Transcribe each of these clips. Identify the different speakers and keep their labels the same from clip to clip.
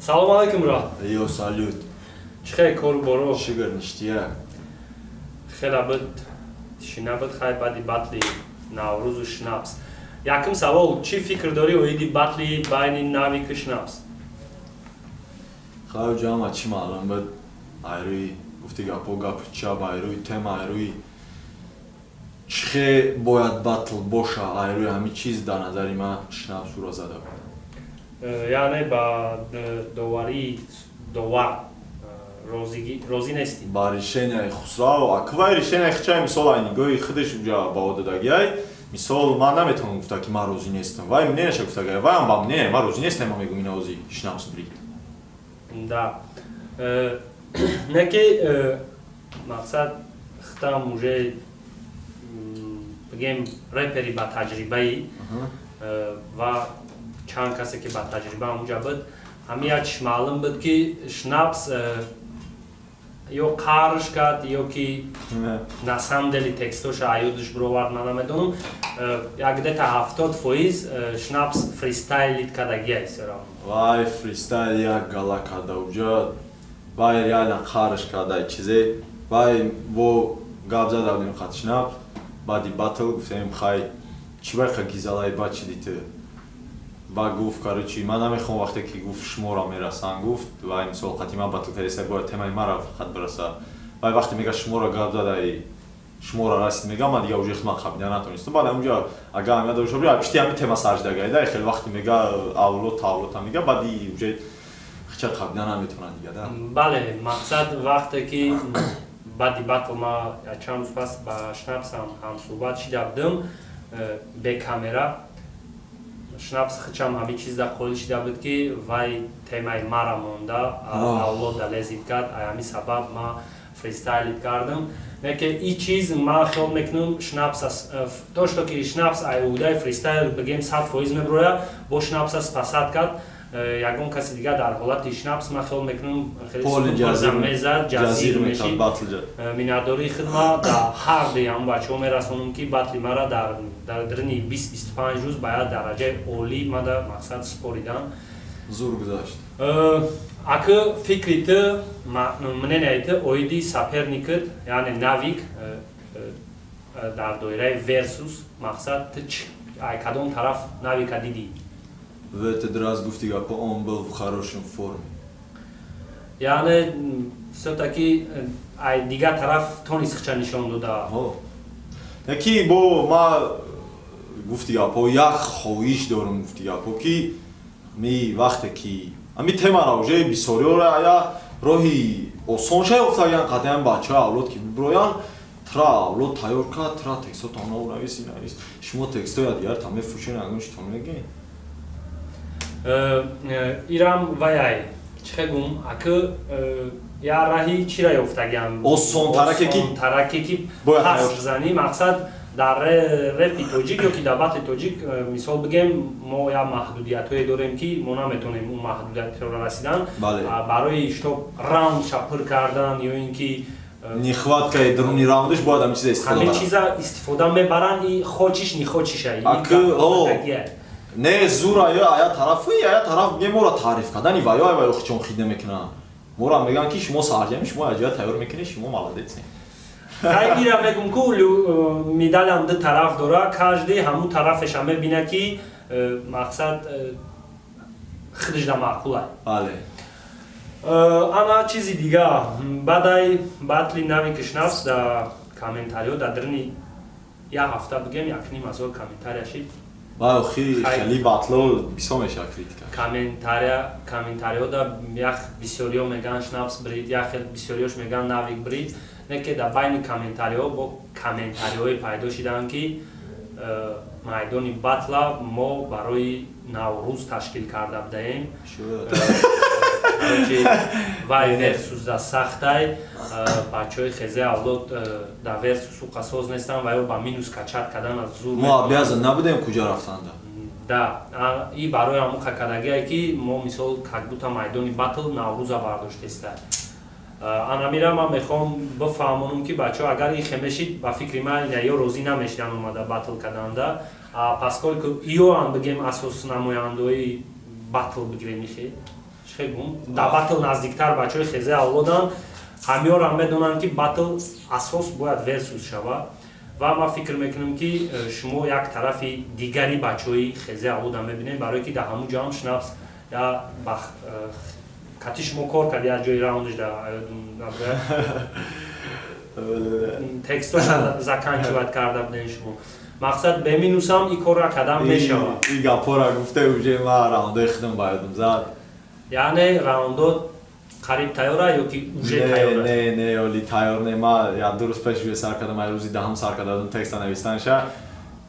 Speaker 1: Салом алейкум, брат.
Speaker 2: Йо, салют.
Speaker 1: Чхай кору боро.
Speaker 2: Шигар ништия.
Speaker 1: Хелабыт, шинабыт хай бади батли Наврузу шнапс. Яким савол, чи фикр дори оиди батли байни навик шнапс?
Speaker 2: Хау ҷама чӣ маълум буд айрӯи гуфти гапо гапи чаб айрӯи тема айрӯи чихе бояд батл боша айрӯи ҳамин чиз дар назари ман шнапсуро зада буд.
Speaker 1: Яъне ба довари довар розӣ нестӣ?
Speaker 2: Ба решенияи Хусрав аквай решенияи хичай мисол ай нигоҳи худаш уҷа ба о додагиай мисол ман наметавонам гуфта ки ман розӣ нестам вай менеша гуфтагай вайам ба не ман розӣ нестам ман мегӯм ин озӣ шнапс брид.
Speaker 1: Да. Неки мақсад хитам уже бигем рэпери ба таҷрибаи ва чанд касе ки ба таҷриба ҳамуҷа буд ҳамияч маълум буд ки шнапс ё қарш кард ё ки на самом деле текстоша аёдаш бировард ман намедонам як дета 70% шнапс фристайлит кардагия исторам.
Speaker 2: Вай фристайл як гала карда уҷа вай реально қарш карда чизе вай бо гап зада будем хат шнапс баъди батл гуфтем хай чӣ байқа гизалаи бачи диту ба гуфт короче ман намехоҳам вақте ки гуфт шуморо мерасан гуфт вай мисол хати ман батл кардеса бояд темаи мара хат бараса вай вақте мега шуморо гап задаи шуморо расид мегам ман дига уже хизмат қабида натонистам баъд ҳамҷа агар ҳамя дошта бия пишти ҳами тема сарҷдагайда хеле вақте мега авлод тавлота мега баъди уже хича қабида наметавона дига да.
Speaker 1: Бале мақсад вақте ки баъди батл ма чанд рӯз пас ба шнапсам ҳамсӯҳбат шида будам бе камера шнапс хичам ҳамин чизда қоил шида буд ки вай темаи мара монда авлода лезид кард ҳамин сабаб ма фристайлит кардам неки и чиз ма хиёл мекунам шнапс то что ки шнапс айудаи фристайл бигем 100% меброя бо шнапсас пасад кард ягон каси дига дар ҳолати шнапс ма хиёл мекунам хелемезад ҷазир мешид миннатдории хидма дар ҳар деям бачаҳо мерасонам ки батли мара дар дарини 20-25 рӯз ба як дараҷаи олӣ мада мақсад споридан
Speaker 2: зур гузашт.
Speaker 1: Акы фикри ту мнения ту оиди соперникат яъне навик дар доираи версус мақсад ту кадом тараф навика дидӣ?
Speaker 2: В этот раз гуфти гапо он был в хорошем форме.
Speaker 1: Яъне всё-таки ай дига тараф тонист хича нишон дода.
Speaker 2: Яки бо ма гуфти гапо як хоҳиш дорам гуфти гапо ки ми вақте ки ами темара уже бисёриёра ая роҳи осонша ёфтаган қадам бачаҳо авлод ки биброян тра авлод тайёр кард тра текстотонро нависи навис шумо текстоя дигар там мефурӯшен ягон читон мегӯед
Speaker 1: ирам ваяй чихегум акы я раҳи чира ёфтагиам осонтараке ки пас занӣ мақсад дар репи тоҷик ё ки дар батли тоҷик мисол бигем мо як маҳдудиятҳое дорем ки мо наметавонем он маҳдудиятҳоро расидан барои штоб раундша пур кардан ё ин ки
Speaker 2: нехваткаи дуруни раундаш бояд ҳамин чиза истифода
Speaker 1: ҳамин чиза истифода мебаранд и хочиш нехочиша
Speaker 2: не зура ё ая тарафи ая тараф бигем моро таъриф кардани ваё ай ваё хичон хид намекунанд моро мегӯянд ки шумо сарҷами шумо аҷоя тайёр мекунед шумо маладецед
Speaker 1: хайгира мегум ку медалям ду тараф дора каждый ҳамун тарафеша мебина ки мақсад худашда маъқулай ана чизи дига баъдай батли нави шнапс дар комментариҳо дар дарини як ҳафта бигем 1,5 комментария шид
Speaker 2: хеле батло бисёр мешавад критика
Speaker 1: комментариҳо дар як бисёриҳо мегӯянд шнапс брид як хел бисёриҳош мегӯянд навик брид неки дар байни комментариҳо бо комментариҳое пайдо шидаанд ки майдони батла мо барои наврӯз ташкил карда будаем вай версус да сахтай бачаҳои хезе авлод дар версусу қасоз нестанд ва ё ба минус качат кардан аз зур
Speaker 2: мо обязан набудем куҷо рафтанда
Speaker 1: да и барои ҳамун қакадагие ки мо мисол как будто майдони батл наврӯза бардоштеста анамира ман мехоҳам бифаҳмонам ки бачаҳо агар ихе мешид ба фикри ман ё розӣ намешиданд омада батл карданда поскольку иёам бигем асос намояндои батл бигирем ихе شخیگم دباتل نزدیکتر بچه‌های خیزه اولادن همیار هم بدونن که باتل اساس باید ورسوس شود و ما فکر میکنم که شما یک طرف دیگری بچه‌های خیزه اولادن ببینید برای که در همون جام شناپس یا کاتیش مکور کردی از جای راوندش در تکستش زکانچوات کرده بودن شما مقصد بمینوسم این کار را کدام میشه
Speaker 2: این گپا را گفته اوجه ما راوندای خودم بایدم زد
Speaker 1: یعنی راوندو قریب تیاره یا که اوجه تیاره
Speaker 2: نه اولی تیار نه ما یا درست پیش روی سر کردم روزی دهم سر کردم تکست نوشتنش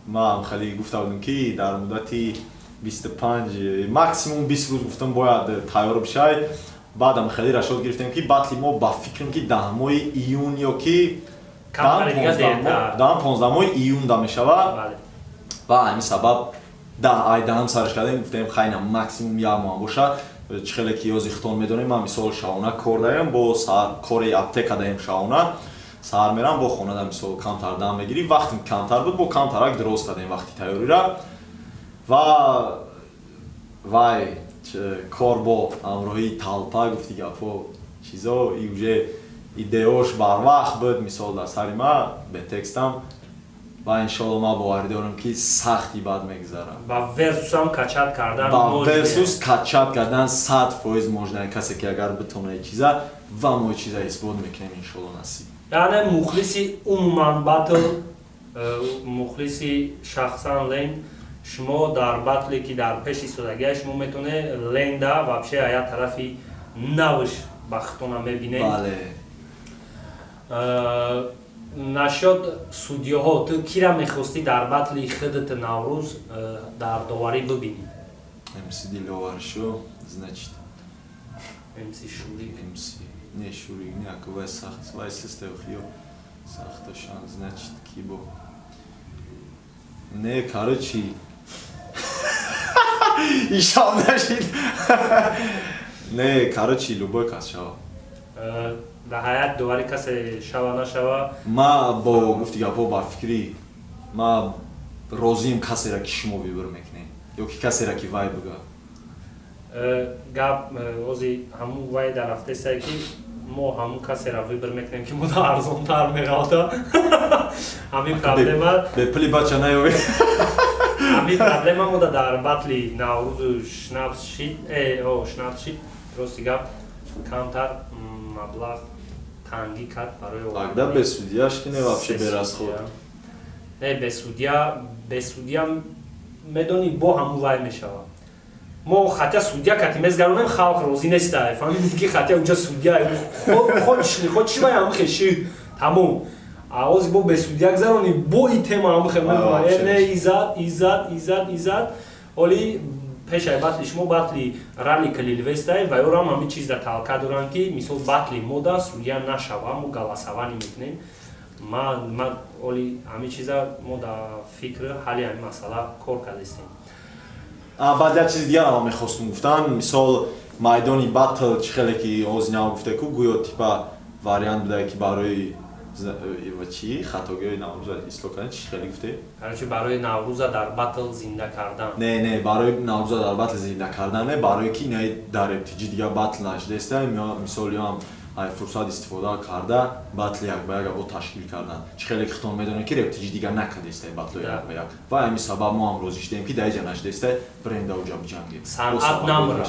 Speaker 2: ما هم خیلی گفته بودم که در مدتی 25 ماکسیموم 20 روز گفتم باید تیار بشه بعدم خیلی را شد گرفتیم که باتلی ما با فکرم که دهمای ایون یا که دهم 15 ایون دا میشود و همین سبب دهم سرش کردیم گفتیم خیلی ماکسیموم یا ما باشه خیلی که یازی خطان میدونیم من مثال شاونه کردیم با کاری اپتک کردیم شاونه سر میرم با خونه دم مثال کمتر دم میگیری وقتی کمتر بود با کمترک درست کردیم وقتی تیاری را و وای کار با امروهی طالپا گفتی گفت چیزا ایوجه ایدئوش بر وقت بود مثال در سری ما به تکستم و انشالله ما باور دارم که سختی بعد میگذارم
Speaker 1: با ورسوس هم کچات کردن
Speaker 2: با ورسوس کچات کردن 100% موجنه کسی که اگر بتونه چیزا و ما چیزا اثبات میکنیم انشالله نصیب
Speaker 1: یعنی مخلصی عموما باتل مخلصی شخصا لین شما در باتلی که در پیش ایستادگی شما میتونه لینده و بشه یا طرفی نوش بختونه میبینید
Speaker 2: بله
Speaker 1: نشد سودیه ها تو کی را میخواستی در باتلی خودت نوروز در داوری ببینی؟
Speaker 2: امسی دیلوار شو значит
Speaker 1: امسی شوری
Speaker 2: امسی не шурик някаква сахт вай се хио сахта шан значит кибо не короче ишам нашид не короче любой кас шава
Speaker 1: در حیات دوباره کسی شوا نشوا
Speaker 2: ما با گفتی گپا با فکری ما روزیم کسی را که شما بیبر میکنیم یا که کسی را که وای بگه
Speaker 1: گپ اوزی همون وای در هفته سعی که ما همون کسی را ویبر میکنیم که ما در ارزان تر میراده همین پرابلم
Speaker 2: به پلی بچه نیوی
Speaker 1: همین پرابلم ما در باتلی نوروز شناپس شید شناپس شید راستی گپ کمتر مبلغ تنگی کرد برای
Speaker 2: اگه به سودیاش که نه вообще برس خود
Speaker 1: نه به سودیا میدونی با همون وای میشه ما خاطر سودیا کتی مزگرونم خالق روزی نیسته فهمیدی که خاطر اونجا سودیا خودش وای هم خشید تمام آواز با به سودیا گذرونی با این تما هم خیلی نه ایزاد ولی پیش باتلی شما باتلی رالی کلیل وستای و یورام همین چیز در تالکا دوران که مثل باتلی مودا سودیا نشوام و گلاسوانی میکنیم ما ولی همین چیزا مودا فکر حالی همین مسئله کار کردیم
Speaker 2: بعد یک چیز دیگر هم میخواستم گفتن مثال میدانی باتل خیلی که آزنیا گفته که گویا تیپا واریانت بوده که برای چی خطاگی نوروز اسلوگان چی خیلی گفته؟
Speaker 1: برای نوروز در باتل زنده کردن.
Speaker 2: نه برای نوروز در باتل زنده کردن نه برای کی نه در ابتدای دیگه باتل نشده است یا مثال هم ای فرصت استفاده کرده باتل یک به یک با تشکیل کردن. چه خیلی خطون میدونه که ابتدای دیگه نکرده است باتل یک به یک. و همین سبب ما هم روزش دیدیم که دیگه نشده است برند اوجا بجنگیم.
Speaker 1: صنعت نمره.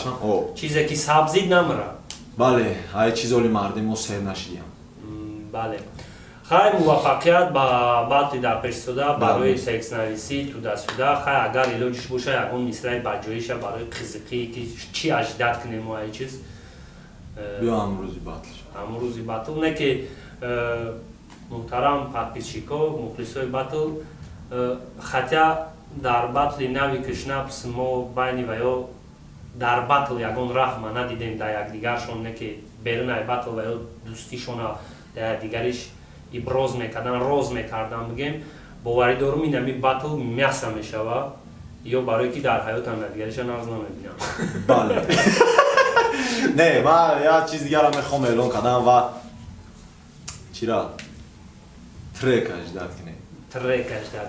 Speaker 1: چیزی که سبزی نمره.
Speaker 2: بله ای چیزی مردم ما سر نشدیم.
Speaker 1: بله. خیلی موفقیت با باتلی در پیش سوده برای تکست نویسی تو دست سوده خیلی اگر ایلوجش باشه یکون مثل بجایش برای فیزیکی که چی اجداد کنیم و ای چیز
Speaker 2: بیا امروزی
Speaker 1: باتل نه که محترم پادپیسچیکو مخلصای باتل خطی در باتلی نوی کشناپس ما بینی و یا در باتل یکون رحمه ندیدیم در یک دیگرشون نه که بیرون ای باتل و یا دوستیشون در دیگریش ابراز میکردن روز میکردن بگیم باوری دارم این همی باتل میاسه میشوه یا برای که در حیات هم دیگریش ناز نمیبینم
Speaker 2: بله نه من یه چیز دیگر هم میخوام اعلان کردم و چرا ترک اجداد کنیم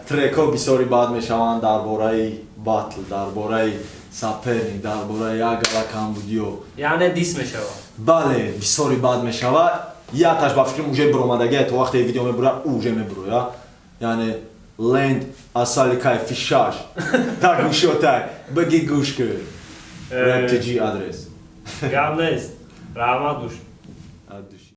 Speaker 2: ترک ها بسیاری بعد میشوند درباره باتل درباره Sapernic, darboray agalakan budio.
Speaker 1: یعنی دیس میشوا.
Speaker 2: Bale, bisori bad meshava. Я таш ба фикрам уже бромадаги, то вақте видео мебура, уже мебуру, я. Yani land asali kay fişaş. Tak guşotay. Bagi guşku. Rap TG adres.
Speaker 1: Gamnez. Rahmat duş.
Speaker 2: Ad